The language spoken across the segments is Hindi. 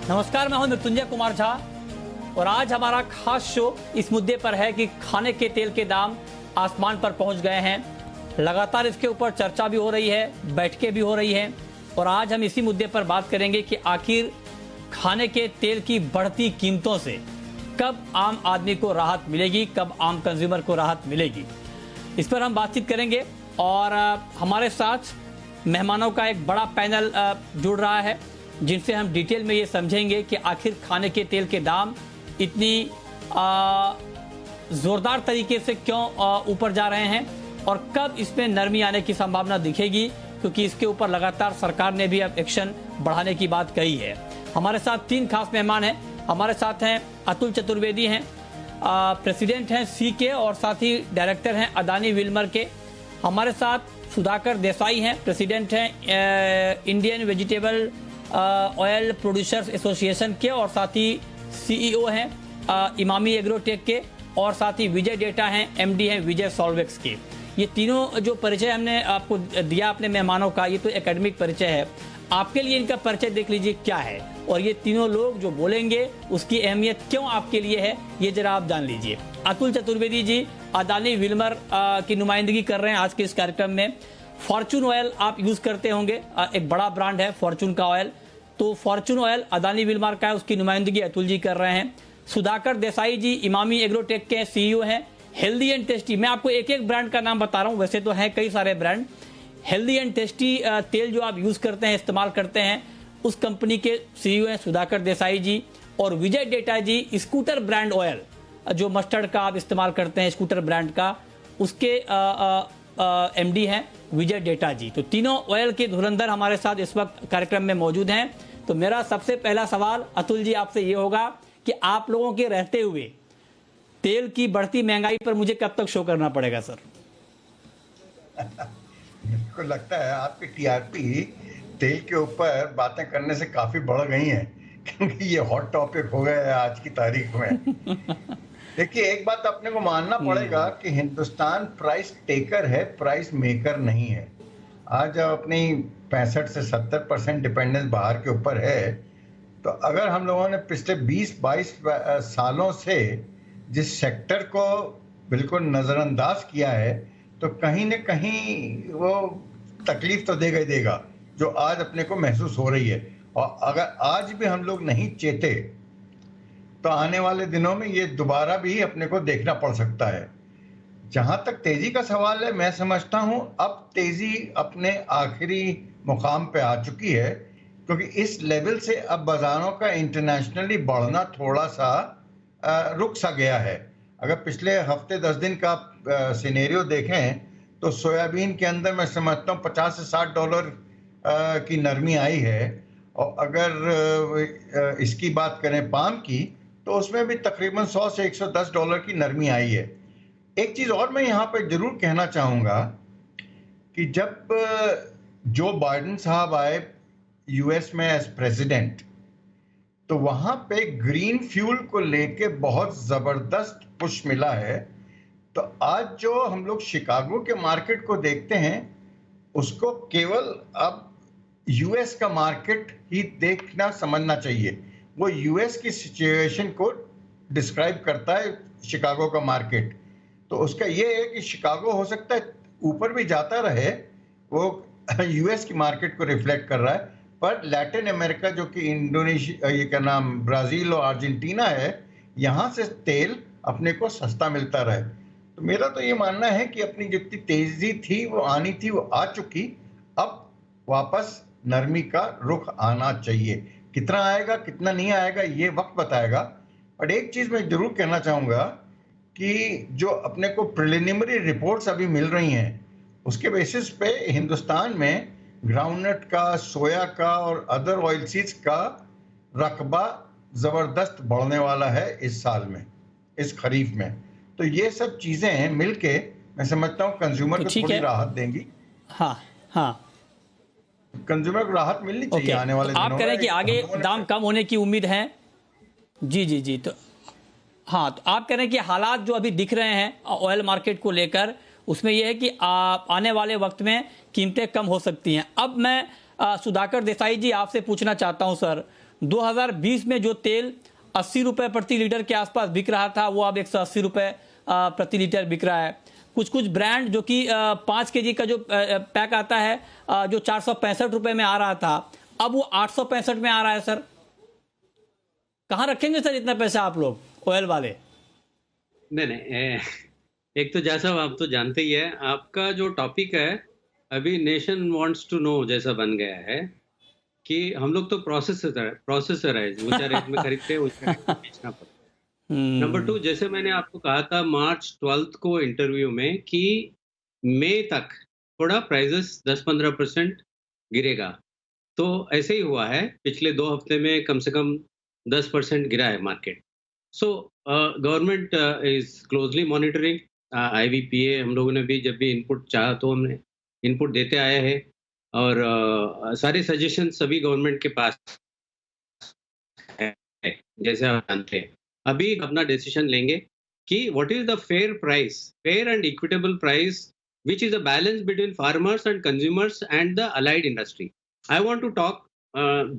नमस्कार, मैं हूं मृत्युंजय कुमार झा और आज हमारा खास शो इस मुद्दे पर है कि खाने के तेल के दाम आसमान पर पहुंच गए हैं। लगातार इसके ऊपर चर्चा भी हो रही है, बैठकें भी हो रही हैं और आज हम इसी मुद्दे पर बात करेंगे कि आखिर खाने के तेल की बढ़ती कीमतों से कब आम आदमी को राहत मिलेगी, कब आम कंज्यूमर को राहत मिलेगी। इस पर हम बातचीत करेंगे और हमारे साथ मेहमानों का एक बड़ा पैनल जुड़ रहा है जिनसे हम डिटेल में ये समझेंगे कि आखिर खाने के तेल के दाम इतनी ज़ोरदार तरीके से क्यों ऊपर जा रहे हैं और कब इसमें नरमी आने की संभावना दिखेगी, क्योंकि इसके ऊपर लगातार सरकार ने भी अब एक्शन बढ़ाने की बात कही है। हमारे साथ तीन खास मेहमान हैं। हमारे साथ हैं अतुल चतुर्वेदी हैं, प्रेसिडेंट हैं सीके और साथ ही डायरेक्टर हैं अदानी विल्मर के। हमारे साथ सुधाकर देसाई हैं, प्रेसिडेंट हैं Indian vegetable oil producers association के और साथ ही सीईओ हैं इमामी एग्रोटेक के और साथ ही विजय डेटा हैं, एमडी हैं विजय सॉल्वेक्स के। ये तीनों जो परिचय हमने आपको दिया अपने मेहमानों का, ये तो एकेडमिक परिचय है। आपके लिए इनका परिचय देख लीजिए क्या है और ये तीनों लोग जो बोलेंगे उसकी अहमियत क्यों आपके लिए है, ये जरा आप जान लीजिए। अतुल चतुर्वेदी जी अदानी विल्मर की नुमाइंदगी कर रहे हैं आज के इस कार्यक्रम में। फॉर्चून ऑयल आप यूज करते होंगे, एक बड़ा ब्रांड है फॉर्चून का ऑयल, तो फॉर्चून ऑयल अदानी विल्मर का है, उसकी नुमाइंदगी अतुल जी कर रहे हैं। सुधाकर देसाई जी इमामी एग्रोटेक के सीईओ हैं। हेल्दी एंड टेस्टी, मैं आपको एक एक ब्रांड का नाम बता रहा हूं, वैसे तो हैं कई सारे ब्रांड। हेल्दी एंड टेस्टी तेल जो आप यूज करते हैं, इस्तेमाल करते हैं, उस कंपनी के सीईओ हैं सुधाकर देसाई जी। और विजय डेटा जी स्कूटर ब्रांड ऑयल, जो मस्टर्ड का आप इस्तेमाल करते हैं स्कूटर ब्रांड का, उसके एमडी हैं विजय डेटा जी। तो तीनों ऑयल के धुरंधर हमारे साथ इस वक्त कार्यक्रम में मौजूद हैं। तो मेरा सबसे पहला सवाल अतुल जी आपसे ये होगा कि आप लोगों के रहते हुए तेल की बढ़ती महंगाई पर मुझे कब तक शो करना पड़ेगा सर? मेरे को लगता है आपकी टीआरपी तेल के ऊपर बातें करने से काफी बढ़ गई हैं, क्योंकि ये हॉट टॉपिक हो गया है आज की तारीख में। देखिए, एक बात अपने को मानना पड़ेगा कि हिंदुस्तान प्राइस टेकर है, प्राइस मेकर नहीं है। आज जब अपनी 65 से 70% डिपेंडेंस बाहर के ऊपर है, तो अगर हम लोगों ने पिछले 20-22 सालों से जिस सेक्टर को बिल्कुल नज़रअंदाज किया है, तो कहीं न कहीं वो तकलीफ तो देगा ही देगा, जो आज अपने को महसूस हो रही है। और अगर आज भी हम लोग नहीं चेते तो आने वाले दिनों में ये दोबारा भी अपने को देखना पड़ सकता है। जहां तक तेजी का सवाल है, मैं समझता हूं अब तेजी अपने आखिरी मुकाम पे आ चुकी है, क्योंकि इस लेवल से अब बाजारों का इंटरनेशनली बढ़ना थोड़ा सा रुक सा गया है। अगर पिछले हफ्ते 10 दिन का सिनेरियो देखें तो सोयाबीन के अंदर मैं समझता हूँ $50 से $60 की नरमी आई है। और अगर इसकी बात करें पाम की, तो उसमें भी तकरीबन $100 से $110 की नरमी आई है। एक चीज़ और मैं यहाँ पर जरूर कहना चाहूँगा कि जब जो बाइडेन साहब आए यूएस में एज प्रेसिडेंट, तो वहाँ पे ग्रीन फ्यूल को लेके बहुत ज़बरदस्त पुश मिला है। तो आज जो हम लोग शिकागो के मार्केट को देखते हैं, उसको केवल अब यूएस का मार्केट ही देखना समझना चाहिए। वो यूएस की सिचुएशन को डिस्क्राइब करता है शिकागो का मार्केट। तो उसका ये है कि शिकागो हो सकता है ऊपर भी जाता रहे, वो यूएस की मार्केट को रिफ्लेक्ट कर रहा है, पर लैटिन अमेरिका जो कि इंडोनेशिया, ये क्या नाम, ब्राज़ील और अर्जेंटीना है, यहाँ से तेल अपने को सस्ता मिलता रहे। तो मेरा तो ये मानना है कि अपनी जितनी तेज़ी थी वो आनी थी, वो आ चुकी। अब वापस नरमी का रुख आना चाहिए। कितना आएगा कितना नहीं आएगा ये वक्त बताएगा। और एक चीज़ मैं ज़रूर कहना चाहूँगा कि जो अपने को प्रिलिमिनरी रिपोर्ट्स अभी मिल रही हैं, उसके बेसिस पे हिंदुस्तान में ग्राउंडनट का, सोया का और अदर ऑयल सीड्स का रकबा ज़बरदस्त बढ़ने वाला है इस साल में, इस खरीफ में। तो ये सब चीज़ें मिलके मैं समझता हूँ कंज्यूमर को थोड़ी राहत देंगी। हाँ हाँ, कंज्यूमर को राहत मिलनी चाहिए आने वाले दिनों में। आप कह रहे हैं कि आगे दाम कम होने की उम्मीद है। जी जी जी, तो हाँ, तो आप कह रहे हैं कि हालात जो अभी दिख रहे हैं ऑयल मार्केट को लेकर, उसमें यह है कि आने वाले वक्त में कीमतें कम हो सकती हैं। अब मैं सुधाकर देसाई जी आपसे पूछना चाहता हूं सर, 2020 में जो तेल 80 रुपए प्रति लीटर के आसपास बिक रहा था वो अब 180 रुपए प्रति लीटर बिक रहा है। कुछ कुछ ब्रांड जो कि 5 केजी का जो पैक आता है जो 465 रुपए में आ रहा था अब वो 865 में आ रहा है। सर कहाँ रखेंगे सर इतना पैसा आप लोग ऑयल वाले? नहीं, एक तो जैसा आप तो जानते ही है, आपका जो टॉपिक है अभी नेशन वांट्स टू नो जैसा बन गया है कि हम लोग तो प्रोसेसर है, ऊंचा रेट में खरीदते हैं, ऊंचा रेट में बेचना पड़ता है। नंबर 2, जैसे मैंने आपको कहा था मार्च 12 को इंटरव्यू में कि मई तक थोड़ा प्राइसेस 10-15% गिरेगा, तो ऐसे ही हुआ है। पिछले 2 हफ्ते में कम से कम 10% गिरा है market. So government is closely monitoring. IVPA हम लोगों ने भी जब भी इनपुट चाहा तो हमने इनपुट देते आया है, और सारे सजेशन सभी गवर्नमेंट के पास है, जैसे आप जानते हैं। अभी अपना डिसीजन लेंगे कि what is the fair and equitable price which is a balance between farmers and consumers and the allied industry. I want to talk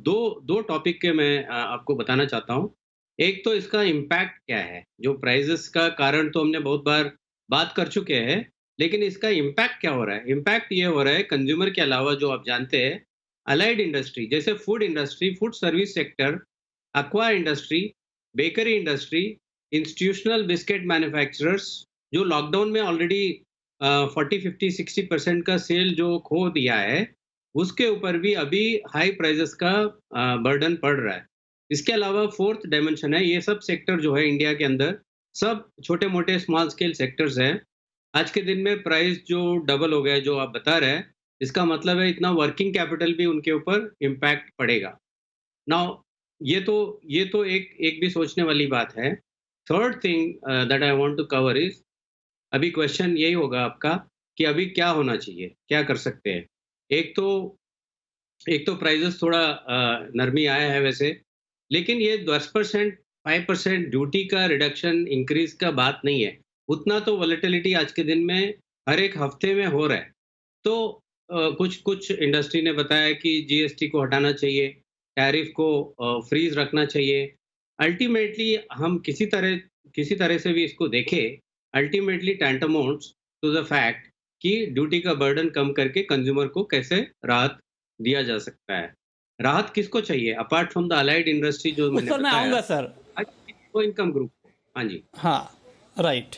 दो टॉपिक के मैं आपको बताना चाहता हूँ। एक तो इसका इम्पैक्ट क्या है, जो प्राइजेस का कारण तो हमने बहुत बार बात कर चुके हैं, लेकिन इसका इम्पैक्ट क्या हो रहा है? इम्पैक्ट ये हो रहा है कंज्यूमर के अलावा जो आप जानते हैं अलाइड इंडस्ट्री जैसे food industry, food service sector, aqua industry, bakery industry, institutional biscuit manufacturers, जो लॉकडाउन में ऑलरेडी 40-50-60% का सेल जो खो दिया है, उसके ऊपर भी अभी हाई प्राइजेस का बर्डन पड़ रहा है। इसके अलावा फोर्थ डायमेंशन है, ये सब सेक्टर जो है इंडिया के अंदर सब छोटे मोटे स्मॉल स्केल सेक्टर्स हैं। आज के दिन में प्राइस जो डबल हो गया जो आप बता रहे हैं, इसका मतलब है इतना वर्किंग कैपिटल भी उनके ऊपर इम्पैक्ट पड़ेगा। नाउ ये तो एक भी सोचने वाली बात है। Third thing that I want to cover is, अभी क्वेश्चन यही होगा आपका कि अभी क्या होना चाहिए, क्या कर सकते हैं। एक तो प्राइजेस थोड़ा नरमी आया है वैसे, लेकिन ये 10% 5% ड्यूटी का रिडक्शन इंक्रीज का बात नहीं है। उतना तो वॉलेटिलिटी आज के दिन में हर एक हफ्ते में हो रहा है। तो कुछ इंडस्ट्री ने बताया कि GST को हटाना चाहिए, टैरिफ को फ्रीज रखना चाहिए। अल्टीमेटली हम किसी तरह से भी इसको देखें, अल्टीमेटली टैंटामाउंट्स टू द फैक्ट कि ड्यूटी का बर्डन कम करके कंज्यूमर को कैसे राहत दिया जा सकता है। राहत किसको चाहिए apart from the allied industry जो मैंने बताया? मैं आऊंगा सर, इनकम ग्रुप। हाँ जी, हाँ राइट,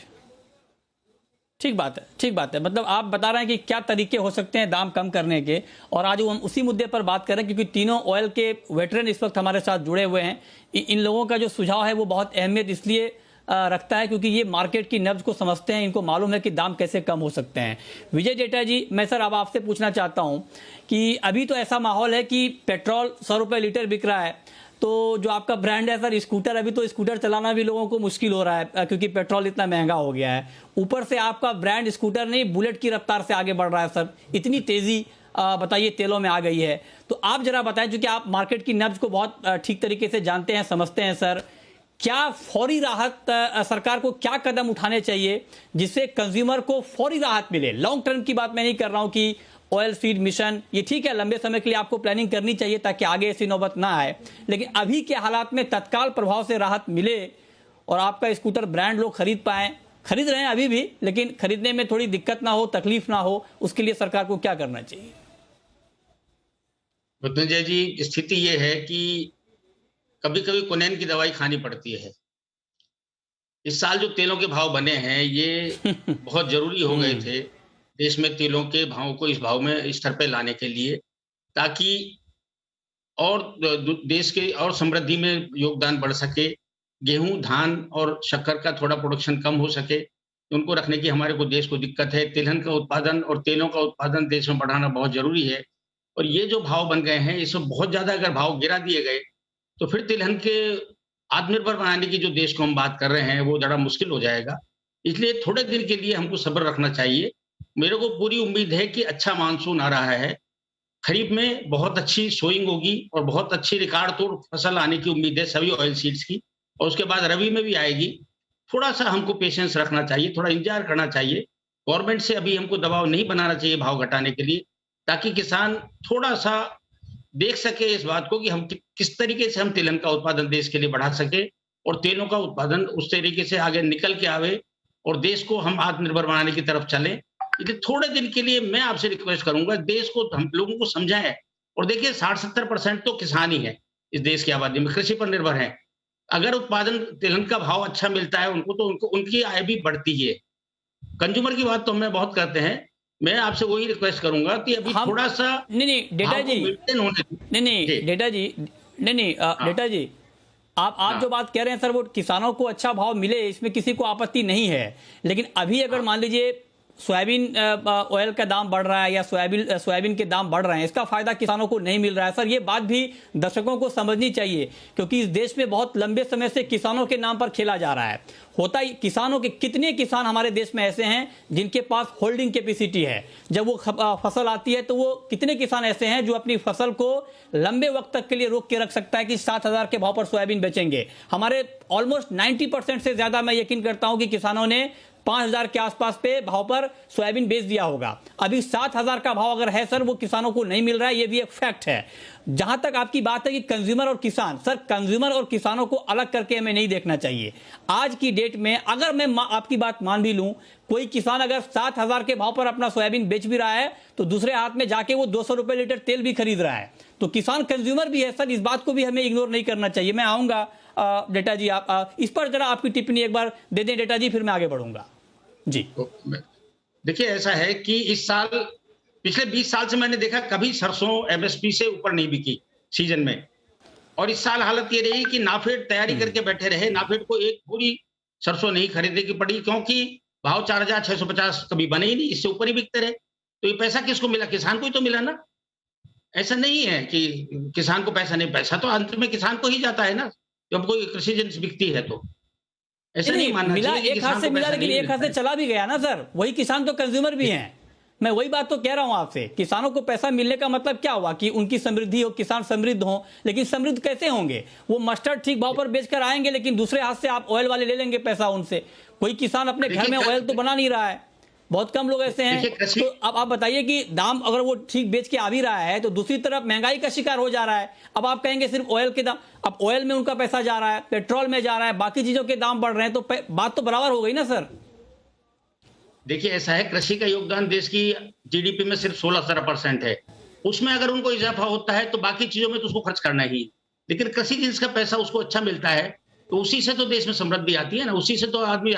ठीक बात है। मतलब आप बता रहे हैं कि क्या तरीके हो सकते हैं दाम कम करने के, और आज हम उसी मुद्दे पर बात कर रहे हैं क्योंकि तीनों ऑयल के वेटरन इस वक्त हमारे साथ जुड़े हुए हैं। इन लोगों का जो सुझाव है वो बहुत अहमियत इसलिए रखता है क्योंकि ये मार्केट की नब्ज को समझते हैं, इनको मालूम है कि दाम कैसे कम हो सकते हैं। विजय जेठा जी, मैं सर अब आपसे पूछना चाहता हूं कि अभी तो ऐसा माहौल है कि पेट्रोल 100 रुपये लीटर बिक रहा है, तो जो आपका ब्रांड है सर स्कूटर, अभी तो स्कूटर चलाना भी लोगों को मुश्किल हो रहा है क्योंकि पेट्रोल इतना महंगा हो गया है। ऊपर से आपका ब्रांड स्कूटर नहीं बुलेट की रफ्तार से आगे बढ़ रहा है सर, इतनी तेजी बताइए तेलों में आ गई है। तो आप जरा बताएं, क्योंकि आप मार्केट की नब्ज को बहुत ठीक तरीके से जानते हैं, समझते हैं सर, क्या फौरी राहत सरकार को क्या कदम उठाने चाहिए जिससे कंज्यूमर को फौरी राहत मिले? लॉन्ग टर्म की बात मैं नहीं कर रहा हूं कि ऑयल सीड मिशन ये ठीक है, लंबे समय के लिए आपको प्लानिंग करनी चाहिए ताकि आगे ऐसी नौबत ना आए, लेकिन अभी के हालात में तत्काल प्रभाव से राहत मिले और आपका स्कूटर ब्रांड लोग खरीद रहे हैं अभी भी, लेकिन खरीदने में थोड़ी दिक्कत ना हो, तकलीफ ना हो, उसके लिए सरकार को क्या करना चाहिए? मृत्युंजय जी, स्थिति ये है कि कभी कभी कुनैन की दवाई खानी पड़ती है। इस साल जो तेलों के भाव बने हैं ये बहुत जरूरी हो गए थे देश में तेलों के भाव को इस भाव में स्तर पे लाने के लिए, ताकि और देश के और समृद्धि में योगदान बढ़ सके। गेहूं, धान और शक्कर का थोड़ा प्रोडक्शन कम हो सके, उनको रखने की हमारे को देश को दिक्कत है। तिलहन का उत्पादन और तेलों का उत्पादन देश में बढ़ाना बहुत जरूरी है। और ये जो भाव बन गए हैं, इसमें बहुत ज्यादा अगर भाव गिरा दिए गए तो फिर तिलहन के आत्मनिर्भर बनाने की जो देश को हम बात कर रहे हैं वो ज़्यादा मुश्किल हो जाएगा। इसलिए थोड़े दिन के लिए हमको सब्र रखना चाहिए। मेरे को पूरी उम्मीद है कि अच्छा मानसून आ रहा है, खरीफ में बहुत अच्छी सोइंग होगी और बहुत अच्छी रिकॉर्ड तोड़ फसल आने की उम्मीद है सभी ऑयल सीड्स की, और उसके बाद रबी में भी आएगी। थोड़ा सा हमको पेशेंस रखना चाहिए, थोड़ा इंतजार करना चाहिए। गवर्नमेंट से अभी हमको दबाव नहीं बनाना चाहिए भाव घटाने के लिए, ताकि किसान थोड़ा सा देख सके इस बात को कि हम किस तरीके से हम तिलहन का उत्पादन देश के लिए बढ़ा सके और तेलों का उत्पादन उस तरीके से आगे निकल के आवे और देश को हम आत्मनिर्भर बनाने की तरफ चले। इसलिए थोड़े दिन के लिए मैं आपसे रिक्वेस्ट करूंगा, देश को हम लोगों को समझाएं। और देखिए 60-70% तो किसान ही है इस देश की आबादी में, कृषि पर निर्भर है। अगर उत्पादन तिलहन का भाव अच्छा मिलता है उनको, तो उनकी आय भी बढ़ती है। कंज्यूमर की बात तो हम बहुत करते हैं। मैं आपसे वही रिक्वेस्ट करूंगा कि अभी हम थोड़ा सा नहीं डेटा भाव को जी, मेंटेन होने दीजिए। नहीं डेटा जी, नहीं डेटा जी, आप जो बात कह रहे हैं सर, वो किसानों को अच्छा भाव मिले, इसमें किसी को आपत्ति नहीं है। लेकिन अभी अगर मान लीजिए सोयाबीन ऑयल का दाम बढ़ रहा है या सोयाबीन के दाम बढ़ रहे हैं, इसका फायदा किसानों को नहीं मिल रहा है। सर ये बात भी दर्शकों को समझनी चाहिए, क्योंकि इस देश में बहुत लंबे समय से किसानों के नाम पर खेला जा रहा है। होता ही किसानों के, कितने किसान हमारे देश में ऐसे हैं जिनके पास होल्डिंग कैपेसिटी है, जब वो फसल आती है तो वो कितने किसान ऐसे हैं जो अपनी फसल को लंबे वक्त तक के लिए रोक के रख सकता है कि 7,000 के भाव पर सोयाबीन बेचेंगे। हमारे ऑलमोस्ट 90% से ज्यादा मैं यकीन करता हूं कि किसानों ने 5,000 के आसपास पे भाव पर सोयाबीन बेच दिया होगा। अभी 7,000 का भाव अगर है सर, वो किसानों को नहीं मिल रहा है, ये भी एक फैक्ट है। जहां तक आपकी बात है कि कंज्यूमर और किसान, सर कंज्यूमर और किसानों को अलग करके हमें नहीं देखना चाहिए। आज की डेट में अगर मैं आपकी बात मान भी लूं, कोई किसान अगर 7,000 के भाव पर अपना सोयाबीन बेच भी रहा है तो दूसरे हाथ में जाके वो 200 रुपए लीटर तेल भी खरीद रहा है, तो किसान कंज्यूमर भी है सर। इस बात को भी हमें इग्नोर नहीं करना चाहिए। मैं आऊंगा डेटा जी, आप इस पर जरा आपकी टिप्पणी एक बार दे दें डेटा जी, फिर मैं आगे बढ़ूंगा जी। देखिए ऐसा है कि इस साल, पिछले 20 साल से मैंने देखा कभी सरसों एमएसपी से ऊपर नहीं बिकी सीजन में। और इस साल हालत ये रही कि नाफेड तैयारी करके बैठे रहे, नाफेड को एक पूरी सरसों नहीं खरीदने की पड़ी, क्योंकि भाव 4,650 कभी बने ही नहीं, इससे ऊपर ही बिकते रहे। तो ये पैसा किसको मिला? किसान को ही तो मिला ना। ऐसा नहीं है कि किसान को पैसा नहीं, पैसा तो अंत में किसान को ही जाता है ना, जब कोई कृषि जिनिस बिकती है तो। ऐसा नहीं मानना मिला, चाहिए कि एक हाथ से मिला, लेकिन एक हाथ से चला भी गया ना सर। वही किसान तो कंज्यूमर भी हैं। मैं वही बात तो कह रहा हूं आपसे, किसानों को पैसा मिलने का मतलब क्या हुआ कि उनकी समृद्धि हो, किसान समृद्ध हो। लेकिन समृद्ध कैसे होंगे? वो मस्टर्ड ठीक भाव पर बेचकर आएंगे, लेकिन दूसरे हाथ से आप ऑयल वाले ले लेंगे पैसा उनसे। कोई किसान अपने घर में ऑयल तो बना नहीं रहा है, बहुत कम लोग ऐसे हैं। तो अब आप बताइए कि दाम अगर वो ठीक बेच के आ भी रहा है तो दूसरी तरफ महंगाई का शिकार हो जा रहा है। अब आप कहेंगे सिर्फ ऑयल के दाम, अब ऑयल में उनका पैसा जा रहा है, पेट्रोल में जा रहा है, बाकी चीजों के दाम बढ़ रहे हैं, तो बात तो बराबर हो गई ना सर। देखिए ऐसा है, कृषि का योगदान देश की जीडीपी में सिर्फ 16-17% है। उसमें अगर उनको इजाफा होता है तो बाकी चीजों में तो उसको खर्च करना ही। लेकिन कृषि जिनिस का पैसा उसको अच्छा मिलता है तो उसी से तो देश में समृद्धि आती है ना, उसी से तो आदमी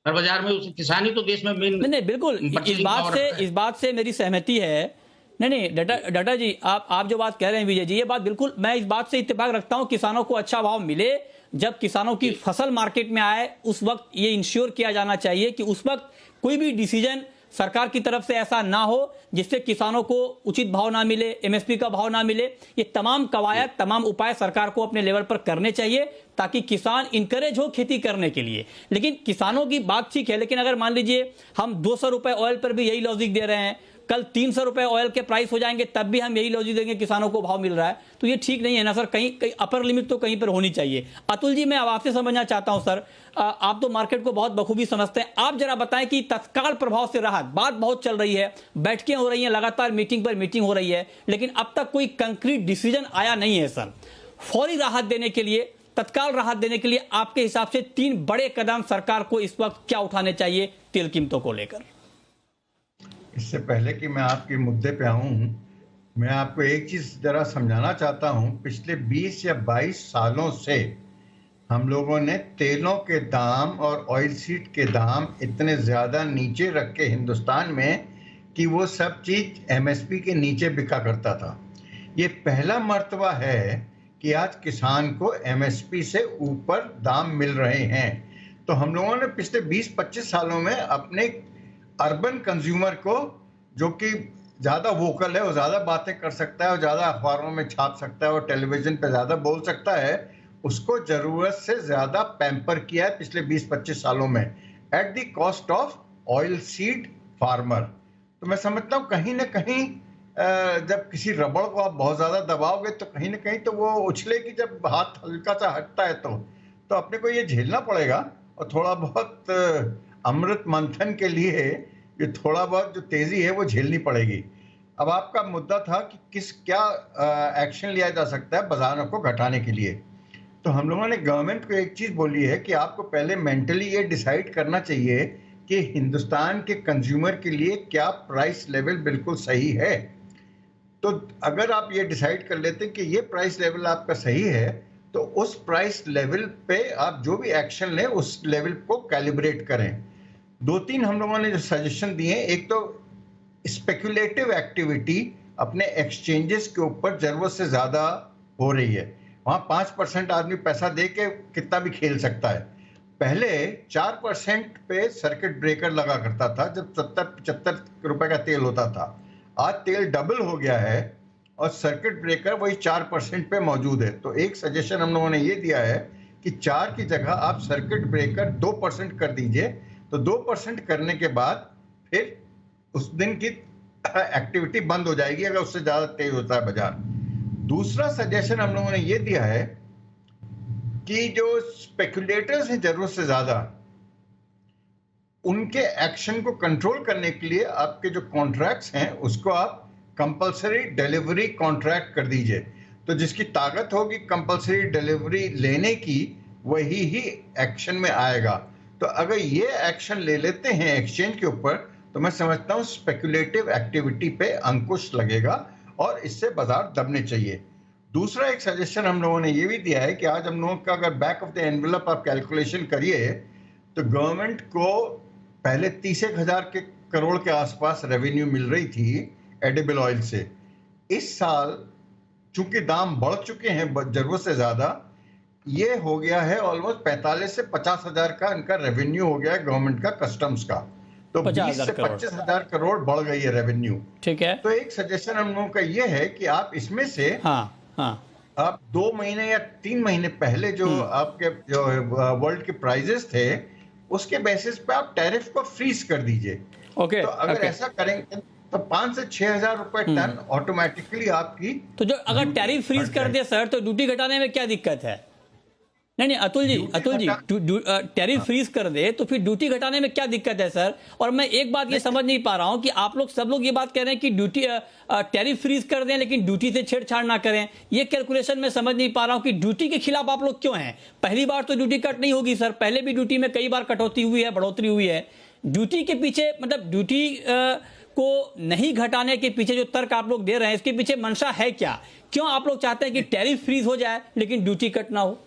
हर बाजार में, किसान ही तो देश में मेन। नहीं बिल्कुल, इस बात से मेरी सहमति है। नहीं डाटा जी, आप जो बात कह रहे हैं विजय जी, ये बात बिल्कुल मैं इस बात से इत्तेफाक रखता हूं। किसानों को अच्छा भाव मिले, जब किसानों की फसल मार्केट में आए उस वक्त ये इंश्योर किया जाना चाहिए कि उस वक्त कोई भी डिसीजन सरकार की तरफ से ऐसा ना हो जिससे किसानों को उचित भाव ना मिले, एमएसपी का भाव ना मिले। ये तमाम कवायद, तमाम उपाय सरकार को अपने लेवल पर करने चाहिए ताकि किसान इंकरेज हो खेती करने के लिए। लेकिन किसानों की बात ठीक है, लेकिन अगर मान लीजिए हम 200 रुपए ऑयल पर भी यही लॉजिक दे रहे हैं, कल 300 रुपए ऑयल के प्राइस हो जाएंगे तब भी हम यही लॉजिक देंगे किसानों को भाव मिल रहा है, तो ये ठीक नहीं है ना सर। कहीं अपर लिमिट तो कहीं पर होनी चाहिए। अतुल जी, मैं अब आपसे समझना चाहता हूं सर, आप तो मार्केट को बहुत बखूबी समझते हैं, आप जरा बताएं कि तत्काल प्रभाव से राहत, बात बहुत चल रही है, बैठकें हो रही हैं, लगातार मीटिंग पर मीटिंग हो रही है, लेकिन अब तक कोई कंक्रीट डिसीजन आया नहीं है सर। फौरी राहत देने के लिए, तत्काल राहत देने के लिए आपके हिसाब से 3 बड़े कदम सरकार को इस वक्त क्या उठाने चाहिए तेल कीमतों को लेकर? इससे पहले कि मैं आपके मुद्दे पे आऊं, मैं आपको एक चीज जरा समझाना चाहता हूं। पिछले 20 या 22 सालों से हम लोगों ने तेलों के दाम और ऑयल सीड के दाम इतने ज्यादा नीचे रखे हिंदुस्तान में कि वो सब चीज एमएसपी के नीचे बिका करता था। ये पहला मर्तबा है कि आज किसान को एमएसपी से ऊपर दाम मिल रहे हैं। तो हम लोगों ने पिछले 20-25 सालों में अपने अर्बन कंज्यूमर को, जो कि ज़्यादा वोकल है, वो ज़्यादा बातें कर सकता है, वो ज़्यादा अखबारों में छाप सकता है, वो टेलीविज़न पे ज़्यादा बोल सकता है, उसको ज़रूरत से ज़्यादा पैम्पर किया है पिछले 20-25 सालों में at the cost of oil seed farmer. तो मैं समझता हूँ कहीं ना कहीं जब किसी रबड़ को आप बहुत ज़्यादा दबाओगे तो कहीं ना कहीं तो वो उछलेगी। जब हाथ हल्का सा हटता है तो अपने को ये झेलना पड़ेगा। और थोड़ा बहुत अमृत मंथन के लिए ये थोड़ा बहुत जो तेजी है वो झेलनी पड़ेगी। अब आपका मुद्दा था कि क्या एक्शन लिया जा सकता है बाजारों को घटाने के लिए। तो हम लोगों ने गवर्नमेंट को एक चीज बोली है कि आपको पहले मेंटली ये डिसाइड करना चाहिए कि हिंदुस्तान के कंज्यूमर के लिए क्या प्राइस लेवल बिल्कुल सही है। तो अगर आप ये डिसाइड कर लेते हैं कि ये प्राइस लेवल आपका सही है, तो उस प्राइस लेवल पे आप जो भी एक्शन लें उस लेवल को कैलिब्रेट करें। 2-3 हम लोगों ने जो सजेशन दिए, एक तो स्पेकुलेटिव एक्टिविटी अपने एक्सचेंजेस के ऊपर जरूरत से ज्यादा हो रही है। वहां 5% आदमी पैसा दे के कितना भी खेल सकता है। पहले 4% पे सर्किट ब्रेकर लगा करता था जब 70-75 रुपए का तेल होता था। आज तेल डबल हो गया है और सर्किट ब्रेकर वही 4% पे मौजूद है। तो एक सजेशन हम लोगों ने ये दिया है कि 4 की जगह आप सर्किट ब्रेकर 2% कर दीजिए। तो 2% करने के बाद फिर उस दिन की एक्टिविटी बंद हो जाएगी अगर उससे ज्यादा तेज होता है बाजार। दूसरा सजेशन हम लोगों ने ये दिया है कि जो स्पेकुलेटर्स हैं जरूरत से ज्यादा, उनके एक्शन को कंट्रोल करने के लिए आपके जो कॉन्ट्रैक्ट्स हैं उसको आप कंपलसरी डिलीवरी कॉन्ट्रैक्ट कर दीजिए। तो जिसकी ताकत होगी कंपलसरी डिलीवरी लेने की, वही ही एक्शन में आएगा। तो अगर ये एक्शन ले लेते हैं एक्सचेंज के ऊपर, तो मैं समझता हूँ स्पेकुलेटिव एक्टिविटी पे अंकुश लगेगा और इससे बाजार दबने चाहिए। दूसरा एक सजेशन हम लोगों ने ये भी दिया है कि आज हम लोगों का अगर बैक ऑफ द एनवेलप आप कैलकुलेशन करिए तो गवर्नमेंट को पहले 30,000 के करोड़ के आसपास रेवेन्यू मिल रही थी एडिबल ऑयल से। इस साल चूंकि दाम बढ़ चुके हैं जरूरत से ज्यादा, ये हो गया है ऑलमोस्ट 45 से 50,000 का इनका रेवेन्यू हो गया है गवर्नमेंट का कस्टम्स का। तो 20 से 25,000 करोड़ बढ़ गई है रेवेन्यू। ठीक है। तो एक सजेशन हम लोगों का ये है कि आप इसमें से आप 2 महीने या 3 महीने पहले जो आपके जो वर्ल्ड के प्राइजेस थे उसके बेसिस पे आप टैरिफ को फ्रीज कर दीजिए। ओके। तो अगर ऐसा करेंगे तो 5 से 6,000 रुपए टन ऑटोमेटिकली आपकी। तो जो अगर टैरिफ फ्रीज कर दिया सर, तो ड्यूटी घटाने में क्या दिक्कत है? नहीं अतुल जी टैरिफ फ्रीज कर दे तो फिर ड्यूटी घटाने में क्या दिक्कत है सर? और मैं एक बात ये समझ नहीं पा रहा हूं कि आप लोग सब लोग ये बात कह रहे हैं कि ड्यूटी टैरिफ फ्रीज कर दें लेकिन ड्यूटी से छेड़छाड़ ना करें। ये कैलकुलेशन में समझ नहीं पा रहा हूं कि ड्यूटी के खिलाफ आप लोग क्यों हैं। पहली बार तो ड्यूटी कट नहीं होगी सर, पहले भी ड्यूटी में कई बार कटौती हुई है, बढ़ोतरी हुई है। ड्यूटी के पीछे मतलब ड्यूटी को नहीं घटाने के पीछे जो तर्क आप लोग दे रहे हैं, इसके पीछे मंशा है क्या? क्यों आप लोग चाहते हैं कि टैरिफ फ्रीज हो जाए लेकिन ड्यूटी कट ना हो?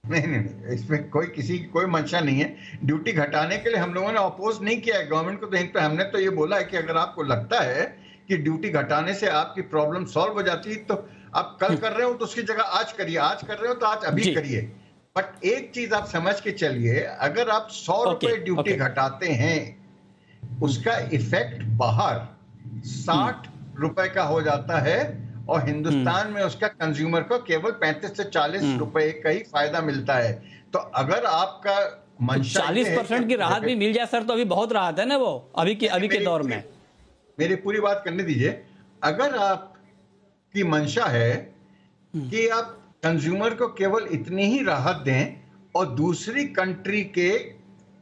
नहीं, इसमें किसी की कोई मंशा नहीं है। ड्यूटी घटाने के लिए हम लोगों ने अपोज नहीं किया है गवर्नमेंट को। तो हमने तो ये बोला है कि अगर आपको लगता है कि ड्यूटी घटाने से आपकी प्रॉब्लम सॉल्व हो जाती है तो आप कल कर रहे हो तो उसकी जगह आज करिए, आज कर रहे हो तो आज अभी करिए। बट एक चीज आप समझ के चलिए, अगर आप 100 रुपए ड्यूटी घटाते हैं, उसका इफेक्ट बाहर 60 रुपए का हो जाता है और हिंदुस्तान में उसका कंज्यूमर को केवल 35 से 40 रुपए का ही फायदा मिलता है। तो अगर आपका मंशा 40% की राहत भी मिल जाए सर तो अभी बहुत राहत है ना वो अभी के दौर में। मेरी पूरी बात करने दीजिए। अगर आपकी मंशा है कि आप कंज्यूमर को केवल इतनी ही राहत दें और दूसरी कंट्री के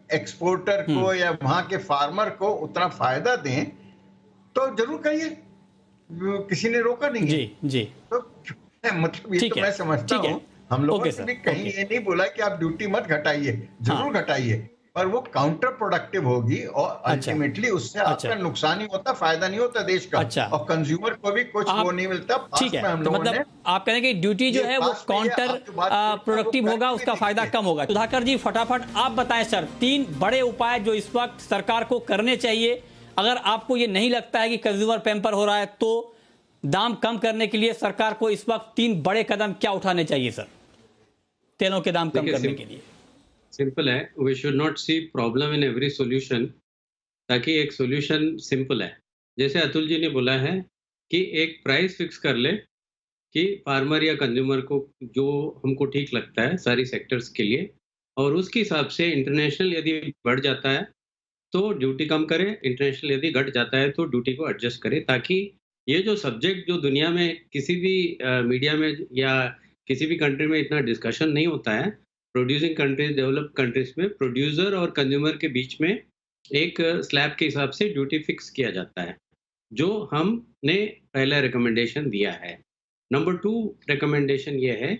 एक्सपोर्टर को या वहां के फार्मर को उतना फायदा दें, तो जरूर करिए, किसी ने रोका नहीं है। जी तो मतलब ये तो मैं समझता हूँ हम लोगों ने भी कहीं ये नहीं बोला कि आप ड्यूटी मत घटाइए, जरूर घटाइए, पर वो काउंटर प्रोडक्टिव होगी और अल्टीमेटली उससे आपका नुकसान ही होता, फायदा नहीं होता देश का। और कंज्यूमर को भी कुछ वो नहीं मिलता। ठीक है, तो मतलब आप कह रहे हैं कि ड्यूटी जो है वो काउंटर प्रोडक्टिव होगा, उसका फायदा कम होगा। सुधाकर जी फटाफट आप बताएं सर, 3 बड़े उपाय जो इस वक्त सरकार को करने चाहिए अगर आपको ये नहीं लगता है कि कंज्यूमर पैम्पर हो रहा है, तो दाम कम करने के लिए सरकार को इस वक्त 3 बड़े कदम क्या उठाने चाहिए सर, तेलों के दाम कम करने के लिए? सिंपल है, we should not see problem in every solution, ताकि एक सॉल्यूशन सिंपल है। जैसे अतुल जी ने बोला है कि एक प्राइस फिक्स कर ले कि फार्मर या कंज्यूमर को जो हमको ठीक लगता है सारी सेक्टर्स के लिए, और उसके हिसाब से इंटरनेशनल यदि बढ़ जाता है तो ड्यूटी कम करे, इंटरनेशनल यदि घट जाता है तो ड्यूटी को एडजस्ट करे, ताकि ये जो सब्जेक्ट जो दुनिया में किसी भी मीडिया में या किसी भी कंट्री में इतना डिस्कशन नहीं होता है, प्रोड्यूसिंग कंट्रीज, डेवलप्ड कंट्रीज में प्रोड्यूसर और कंज्यूमर के बीच में एक स्लैब के हिसाब से ड्यूटी फिक्स किया जाता है। जो हमने पहला रिकमेंडेशन दिया है। नंबर 2 रिकमेंडेशन ये है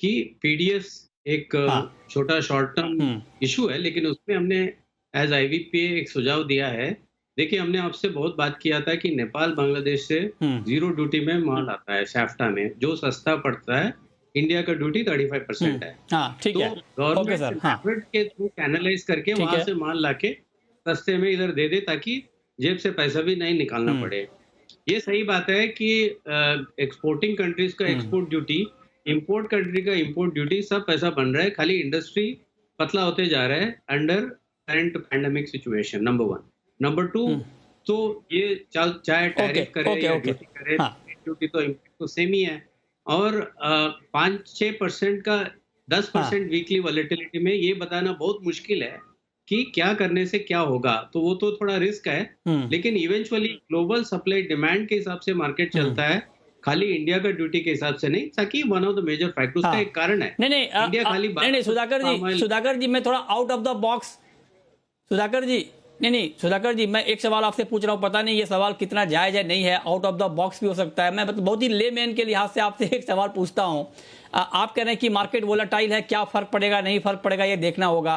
कि पीडीएस एक हाँ। छोटा शॉर्ट टर्म इशू है, लेकिन उसमें हमने एज आईवीपीए एक सुझाव दिया है। देखिए, हमने आपसे बहुत बात किया था कि नेपाल बांग्लादेश से जीरो ड्यूटी में माल आता है सैफ्टा में, जो सस्ता पड़ता है। इंडिया का ड्यूटी 35% है। हाँ, ठीक तो है। ओके गवर्नमेंट सर, हाँ। के थ्रू कैनलाइज करके ठीक वहां है। से माल लाके सस्ते में इधर दे दे, ताकि जेब से पैसा भी नहीं निकालना पड़े। ये सही बात है कि एक्सपोर्टिंग कंट्रीज का एक्सपोर्ट ड्यूटी, इंपोर्ट कंट्री का इंपोर्ट ड्यूटी, सब पैसा बन रहा है, खाली इंडस्ट्री पतला होते जा रहा है under current pandemic situation. Number 1। Number 2, तो ये चाहे टैरिफ करे ओके, या ओके। ड्यूटी करे, हाँ। ड्यूटी तो इम्पोर्ट तो सेम ही है। और 5-6% का 10% वीकली वॉलेटिलिटी में ये बताना बहुत मुश्किल है कि क्या करने से क्या होगा। तो वो तो थोड़ा रिस्क है, लेकिन इवेंचुअली ग्लोबल सप्लाई डिमांड के हिसाब से मार्केट चलता है, खाली इंडिया का ड्यूटी के हिसाब से नहीं। ताकि one of the major factor, उसका एक कारण है। नहीं इंडिया खाली नहीं सुधाकर जी मैं थोड़ा out of the box, Sudhakar ji नहीं सुधाकर जी, मैं एक सवाल आपसे पूछ रहा हूँ, पता नहीं ये सवाल कितना जायज है, नहीं है, आउट ऑफ द बॉक्स भी हो सकता है। मैं बहुत ही लेमैन के लिहाज से आपसे एक सवाल पूछता हूँ। आप कह रहे हैं कि मार्केट वोलेटाइल है, क्या फर्क पड़ेगा नहीं फर्क पड़ेगा ये देखना होगा।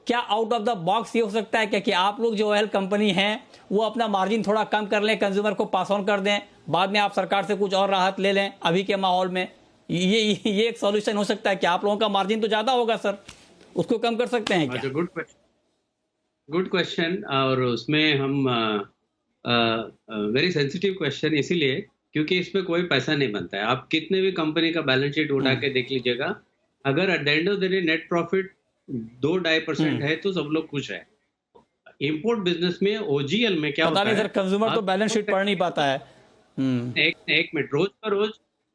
क्या आउट ऑफ द बॉक्स ये हो सकता है क्या कि आप लोग जो ऑयल कंपनी हैं वो अपना मार्जिन थोड़ा कम कर लें, कंज्यूमर को पास ऑन कर दें, बाद में आप सरकार से कुछ और राहत ले लें अभी के माहौल में? ये एक सॉल्यूशन हो सकता है कि आप लोगों का मार्जिन तो ज्यादा होगा सर, उसको कम कर सकते हैं क्या? Good question. और उसमें हम वेरी सेंसिटिव क्वेश्चन, इसीलिए क्योंकि इसमें कोई पैसा नहीं बनता है। आप कितने भी कंपनी का बैलेंस शीट उठा के देख लीजिएगा, अगर at the end of the day net profit 2-2.5% है तो सब लोग खुश है। इंपोर्ट बिजनेस में, ओजीएल में क्या होता है, सर कंज्यूमर तो बैलेंस शीट पढ़ नहीं पाता है। एक मिनट,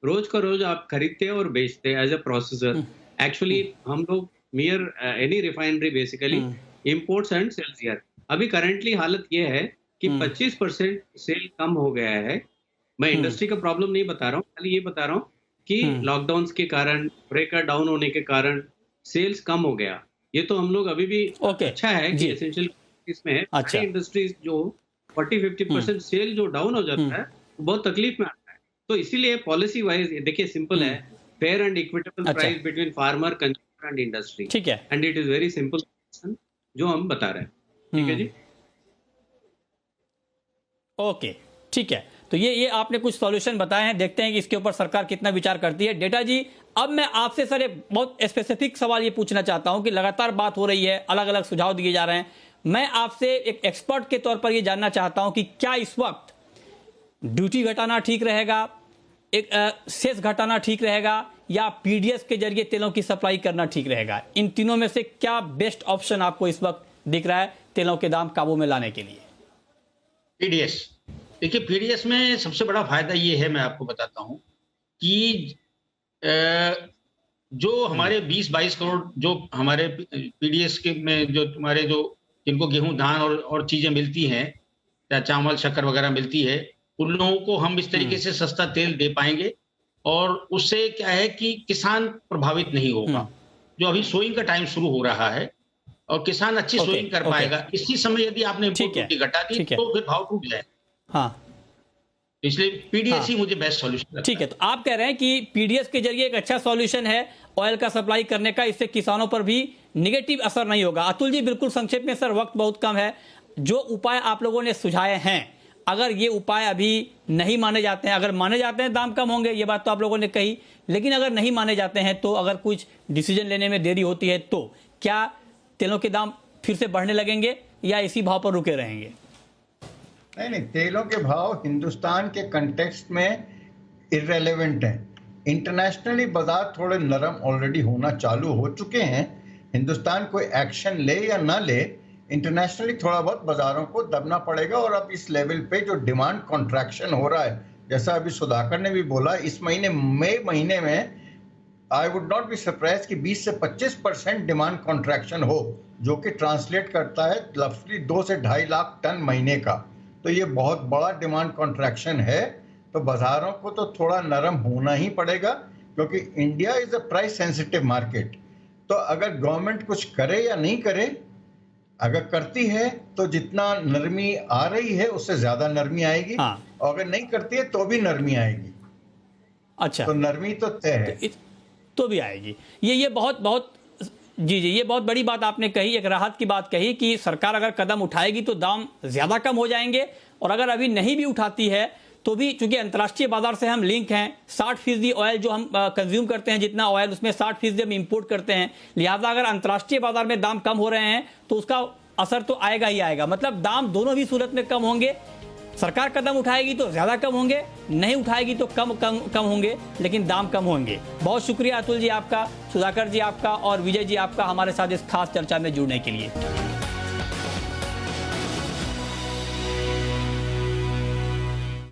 रोज का रोज आप खरीदते हैं और बेचते हैं एज अ प्रोसेसर। एक्चुअली हम लोग mere any refinery basically imports and sales year. अभी करंटली हालत ये है कि 25% सेल कम हो गया है। मैं इंडस्ट्री का प्रॉब्लम नहीं बता रहा हूँ, खाली ये बता रहा हूँ कि लॉकडाउन के कारण, ब्रेकर डाउन होने के कारण सेल्स कम हो गया। ये तो हम लोग अभी भी अच्छा है कि एसेंशियल इसमें है। अच्छा। इंडस्ट्रीज जो 40-50% सेल जो डाउन हो जाता है, बहुत तकलीफ में आता है। तो इसीलिए पॉलिसी वाइज देखिए सिंपल है, fair and equitable price between farmer, consumer and industry. ठीक है, and it is very simple जो हम बता रहे हैं। ठीक है जी, ओके ठीक है। तो ये आपने कुछ सॉल्यूशन बताए हैं, देखते हैं कि इसके ऊपर सरकार कितना विचार करती है। डेटा जी, अब मैं आपसे सर एक बहुत स्पेसिफिक सवाल ये पूछना चाहता हूं कि लगातार बात हो रही है, अलग अलग सुझाव दिए जा रहे हैं। मैं आपसे एक एक्सपर्ट के तौर पर ये जानना चाहता हूं कि क्या इस वक्त ड्यूटी घटाना ठीक रहेगा, एक सेस घटाना ठीक रहेगा, या पीडीएस के जरिए तेलों की सप्लाई करना ठीक रहेगा? इन तीनों में से क्या बेस्ट ऑप्शन आपको इस वक्त दिख रहा है तेलों के दाम काबू में लाने के लिए? पीडीएस। देखिए, पीडीएस में सबसे बड़ा फायदा ये है, मैं आपको बताता हूं कि जो हमारे 20-22 करोड़ जो हमारे पीडीएस के में जो हमारे जो जिनको गेहूं, धान और चीजें मिलती हैं, या चावल, शक्कर वगैरह मिलती है, उन लोगों को हम इस तरीके से सस्ता तेल दे पाएंगे। और उससे क्या है कि किसान प्रभावित नहीं होगा। जो अभी सोइंग का टाइम शुरू हो रहा है और किसान अच्छी सोइंग कर पाएगा। इसी समय यदि आपने इम्पोर्ट ड्यूटी घटा दी तो फिर भाव टूट जाए। हाँ, इसलिए पीडीएस ही मुझे बेस्ट सॉल्यूशन लगता है। ठीक है, तो आप कह रहे हैं कि पीडीएस के जरिए एक अच्छा सॉल्यूशन है ऑयल का सप्लाई करने का, इससे किसानों पर भी नेगेटिव असर नहीं होगा। अतुल जी, बिल्कुल संक्षेप में सर, वक्त बहुत कम है। जो उपाय आप लोगों ने सुझाए हैं, अगर ये उपाय अभी नहीं माने जाते हैं, अगर माने जाते हैं दाम कम होंगे, ये बात तो आप लोगों ने कही, लेकिन अगर नहीं माने जाते हैं तो अगर कुछ डिसीजन लेने में देरी होती है तो क्या तेलों के दाम फिर से बढ़ने लगेंगे या इसी भाव पर रुके रहेंगे? नहीं, तेलों के भाव हिंदुस्तान के कंटेक्स्ट में इररेलेवेंट हैं। इंटरनेशनली बाजार थोड़े नरम ऑलरेडी होना चालू हो चुके हैं। हिंदुस्तान कोई एक्शन ले या ना ले, इंटरनेशनली थोड़ा बहुत बाजारों को दबना पड़ेगा। और अब इस लेवल पे जो डिमांड कॉन्ट्रैक्शन हो रहा है, जैसा अभी सुधाकर ने भी बोला, इस महीने मई महीने में I would not be surprise कि 20 से 25% डिमांड कॉन्ट्रैक्शन हो, जो कि ट्रांसलेट करता है रफली 2 से 2.5 लाख टन महीने का। तो ये बहुत बड़ा डिमांड कॉन्ट्रैक्शन है। तो बाजारों को तो थोड़ा नरम होना ही पड़ेगा, क्योंकि India is a price sensitive market. तो अगर गवर्नमेंट कुछ करे या नहीं करे, अगर करती है तो जितना नरमी आ रही है उससे ज्यादा नरमी आएगी, हाँ। और अगर नहीं करती है तो भी नरमी आएगी। अच्छा, तो नरमी तो तय है। तो भी आएगी। ये बहुत बहुत जी, ये बहुत बड़ी बात आपने कही, एक राहत की बात कही कि सरकार अगर कदम उठाएगी तो दाम ज्यादा कम हो जाएंगे, और अगर अभी नहीं भी उठाती है तो भी, चूंकि अंतर्राष्ट्रीय बाजार से हम लिंक हैं, 60% ऑयल जो हम कंज्यूम करते हैं, जितना ऑयल उसमें 60% हम इंपोर्ट करते हैं, लिहाजा अगर अंतर्राष्ट्रीय बाजार में दाम कम हो रहे हैं तो उसका असर तो आएगा ही आएगा। मतलब दाम दोनों भी सूरत में कम होंगे। सरकार कदम उठाएगी तो ज्यादा कम होंगे, नहीं उठाएगी तो कम होंगे, लेकिन दाम कम होंगे। बहुत शुक्रिया अतुल जी आपका, सुधाकर जी आपका और विजय जी आपका हमारे साथ इस खास चर्चा में जुड़ने के लिए।